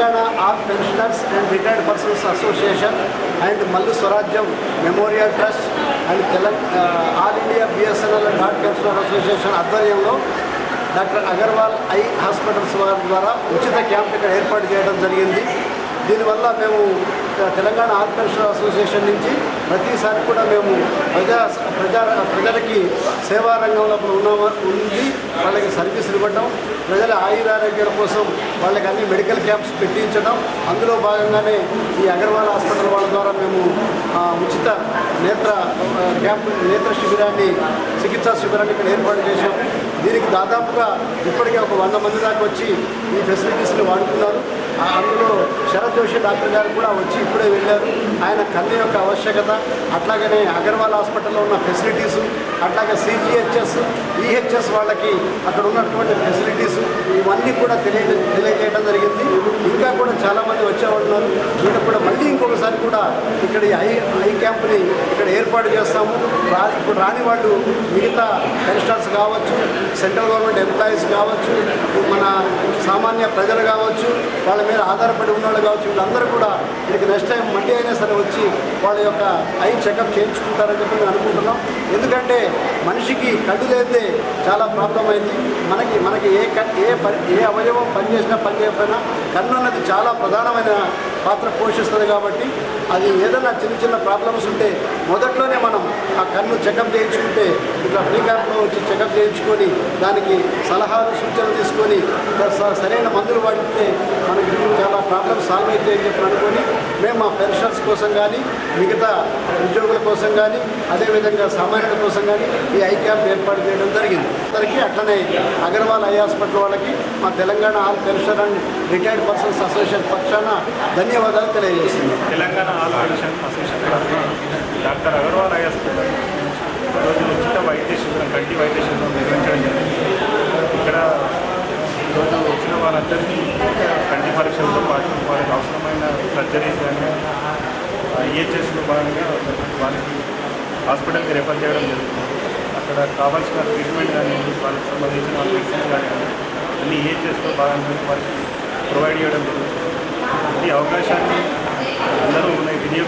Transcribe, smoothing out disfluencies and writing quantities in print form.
Telangana all pensioners and retired persons association and Mallu Swarajyam memorial trust and all India BSNL and DoT pensioner association ఆధ్వర్యంలో doctor Agarwal eye hospitals వారి ద్వారా ఉచిత camp ఇక్కడ ఏర్పాటు చేయడం జరిగింది. దీనివల్ల మేము తెలంగాణ ఆల్ పెన్షనర్ అసోసియేషన్ నుంచి ప్రతిసారి కూడా మేము ప్రజలకి సేవా రంగంలో ఉండి వాళ్ళకి సర్వీసులు ఇవ్వడం, ప్రజల ఆయురారోగ్యాల కోసం వాళ్ళకి అన్ని మెడికల్ క్యాంప్స్ పెట్టించడం, అందులో భాగంగానే ఈ అగర్వాల్ హాస్పిటల్ వాళ్ళ ద్వారా మేము ఉచిత నేత్ర శిబిరాన్ని, చికిత్సా శిబిరాన్ని ఇక్కడ ఏర్పాటు చేశాము. దీనికి దాదాపుగా ఇప్పటికే ఒక 100 మంది దాకా వచ్చి ఈ ఫెసిలిటీస్ని వాడుకున్నారు. అందులో శరత్ జోషి డాక్టర్ గారు కూడా వచ్చి ఇప్పుడే వెళ్ళారు. ఆయన కన్ను యొక్క ఆవశ్యకత, అట్లాగనే అగర్వాల్ హాస్పిటల్లో ఉన్న ఫెసిలిటీసు, అట్లాగే సిజిహెచ్ఎస్, ఈహెచ్ఎస్ వాళ్ళకి అక్కడ ఉన్నటువంటి ఫెసిలిటీసు ఇవన్నీ కూడా తెలియజేయడం జరిగింది. ఇంకా కూడా చాలామంది వచ్చేవాళ్ళు ఉన్నారు. వీళ్ళకి కూడా మళ్ళీ ఇంకొకసారి కూడా ఇక్కడ ఐ క్యాంప్ని ఇక్కడ ఏర్పాటు చేస్తాము. ఇప్పుడు రాని వాళ్ళు మిగతా పెన్షనర్స్ కావచ్చు, సెంట్రల్ గవర్నమెంట్ ఎంప్లాయీస్ కావచ్చు, మన సామాన్య ప్రజలు కావచ్చు, వాళ్ళ మీద ఆధారపడి ఉన్నవాళ్ళు కావచ్చు, వీళ్ళందరూ కూడా ఇక్కడికి నెక్స్ట్ టైం మళ్ళీ అయినా సరే వచ్చి వాళ్ళ యొక్క ఐ చెకప్ చేయించుకుంటారని చెప్పి మేము అనుకుంటున్నాం. ఎందుకంటే మనిషికి కళ్ళు లేదే చాలా ప్రాబ్లం అయింది. మనకి ఏ అవయవం పనిచేసినా పని చేయకపోయినా కన్ను అన్నది చాలా ప్రధానమైన పాత్ర పోషిస్తుంది. కాబట్టి అది ఏదైనా చిన్న ప్రాబ్లమ్స్ ఉంటే మొదట్లోనే మనం ఆ కన్ను చెకప్ చేయించుకుంటే, ఇట్లా ఫ్రీ క్యాంప్లో వచ్చి చెకప్ చేయించుకొని దానికి సలహాలు సూచనలు తీసుకొని సరైన మందులు వాడితే మనకి చాలా ప్రాబ్లమ్స్ సాల్వ్ అవుతాయి అని చెప్పి అనుకొని మేము మా పెన్షనర్స్ కోసం కానీ, మిగతా ఉద్యోగుల కోసం కానీ, అదేవిధంగా సామాన్యుల కోసం కానీ ఈ ఐ క్యాంప్ ఏర్పాటు చేయడం జరిగింది. అందరికీ అట్లనే అగర్వాల్ ఐ హాస్పిటల్ వాళ్ళకి మా Telangana all pensioner and retired persons association పక్షాన ధన్యవాదాలు తెలియజేస్తున్నాం. Telangana all pension association doctor Agarwal eye hospital ఈరోజు ఉచిత వైద్య శిబిరం, కంటి వైద్య శిబిరం నిర్వహించడం జరిగింది. ఇక్కడ ఈరోజు వచ్చిన వాళ్ళందరికీ కంటి పరీక్షలతో పాటు వాళ్ళకి అవసరమైన సర్జరీస్ కానీ ఈహెచ్ఎస్లో భాగంగా వాళ్ళకి హాస్పిటల్కి రెఫర్ చేయడం జరుగుతుంది. అక్కడ కావాల్సిన ట్రీట్మెంట్ కానీ, వాళ్ళకి సంబంధించిన మెడిసిన్ కానీ అన్ని ఈహెచ్ఎస్లో భాగంగా వారికి ప్రొవైడ్ చేయడం జరుగుతుంది. ఈ అవకాశాన్ని అందరూ వినియోగం